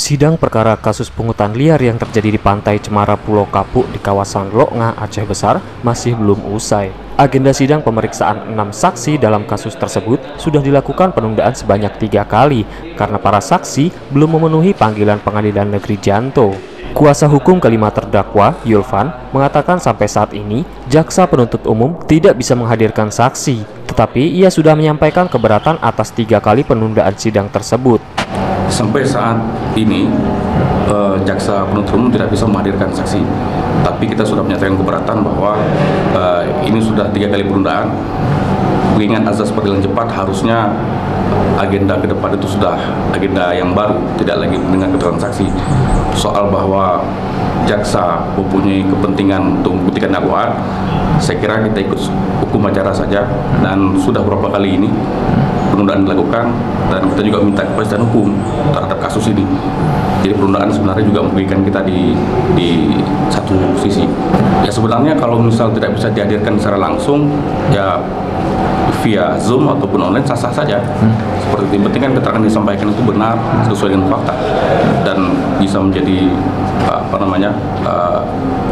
Sidang perkara kasus pungutan liar yang terjadi di pantai Cemara Pulau Kapuk di kawasan Loknga, Aceh Besar masih belum usai. Agenda sidang pemeriksaan 6 saksi dalam kasus tersebut sudah dilakukan penundaan sebanyak 3 kali karena para saksi belum memenuhi panggilan Pengadilan Negeri Janto. Kuasa hukum kelima terdakwa, Yulvan, mengatakan sampai saat ini jaksa penuntut umum tidak bisa menghadirkan saksi, tetapi ia sudah menyampaikan keberatan atas 3 kali penundaan sidang tersebut. Sampai saat ini jaksa penuntut umum tidak bisa menghadirkan saksi, tapi kita sudah menyatakan keberatan bahwa ini sudah 3 kali penundaan. Mengingat azas panggilan cepat, harusnya agenda ke depan itu sudah agenda yang baru, tidak lagi dengan keterangan saksi. Soal bahwa jaksa mempunyai kepentingan untuk membuktikan dakwaan, saya kira kita ikut hukum acara saja, dan sudah beberapa kali ini penundaan dilakukan, dan kita juga minta kepastian hukum terhadap kasus ini. Jadi penundaan sebenarnya juga merugikan kita di satu sisi. Ya sebenarnya kalau misal tidak bisa dihadirkan secara langsung, ya via Zoom ataupun online sah-sah saja. Seperti itu, penting kan keterangan disampaikan itu benar sesuai dengan fakta dan bisa menjadi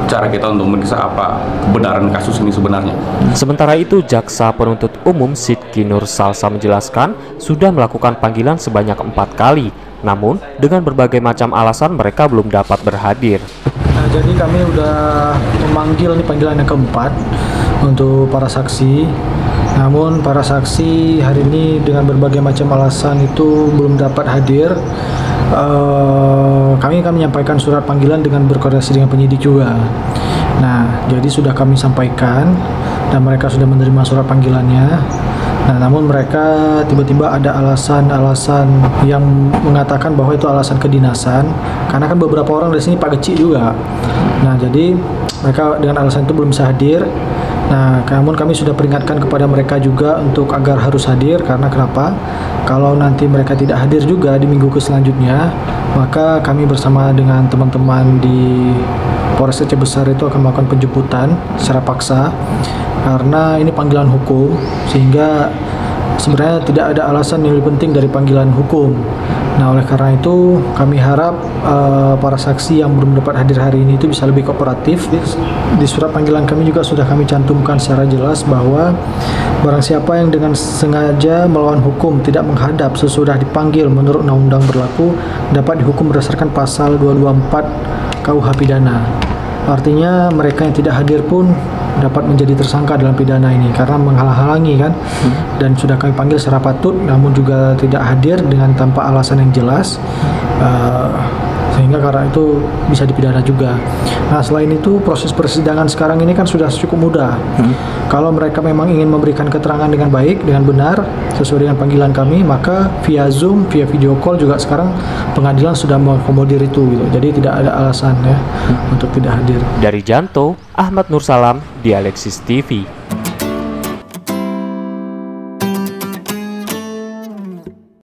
cara kita untuk memeriksa apa kebenaran kasus ini sebenarnya. Sementara itu, jaksa penuntut umum Sidki Nur Salsa menjelaskan sudah melakukan panggilan sebanyak 4 kali, namun dengan berbagai macam alasan mereka belum dapat berhadir. Nah, jadi kami udah memanggil nih panggilan yang keempat untuk para saksi. Namun para saksi hari ini dengan berbagai macam alasan itu belum dapat hadir. Kami akan menyampaikan surat panggilan dengan berkoordinasi dengan penyidik juga. Nah, jadi sudah kami sampaikan dan mereka sudah menerima surat panggilannya. Nah, namun mereka tiba-tiba ada alasan-alasan yang mengatakan bahwa itu alasan kedinasan, karena kan beberapa orang dari sini Pak Kecik juga. Nah, jadi mereka dengan alasan itu belum bisa hadir. Nah, namun kami sudah peringatkan kepada mereka juga untuk agar harus hadir, karena kenapa? Kalau nanti mereka tidak hadir juga di minggu selanjutnya, maka kami bersama dengan teman-teman di Polres Aceh Besar itu akan melakukan penjemputan secara paksa, karena ini panggilan hukum, sehingga sebenarnya tidak ada alasan yang lebih penting dari panggilan hukum. Nah, oleh karena itu kami harap para saksi yang belum dapat hadir hari ini itu bisa lebih kooperatif. Di surat panggilan kami juga sudah kami cantumkan secara jelas bahwa barang siapa yang dengan sengaja melawan hukum tidak menghadap sesudah dipanggil menurut undang-undang berlaku dapat dihukum berdasarkan pasal 224 KUH Pidana. Artinya mereka yang tidak hadir pun dapat menjadi tersangka dalam pidana ini karena menghalang-halangi kan, dan sudah kami panggil secara patut namun juga tidak hadir dengan tanpa alasan yang jelas, sehingga karena itu bisa dipidana juga. Nah, selain itu proses persidangan sekarang ini kan sudah cukup mudah. Kalau mereka memang ingin memberikan keterangan dengan baik, dengan benar sesuai dengan panggilan kami, maka via Zoom, via video call juga sekarang pengadilan sudah mengakomodir itu gitu. Jadi tidak ada alasan ya untuk tidak hadir. Dari Janto, Ahmad Nursalam di Alexis TV.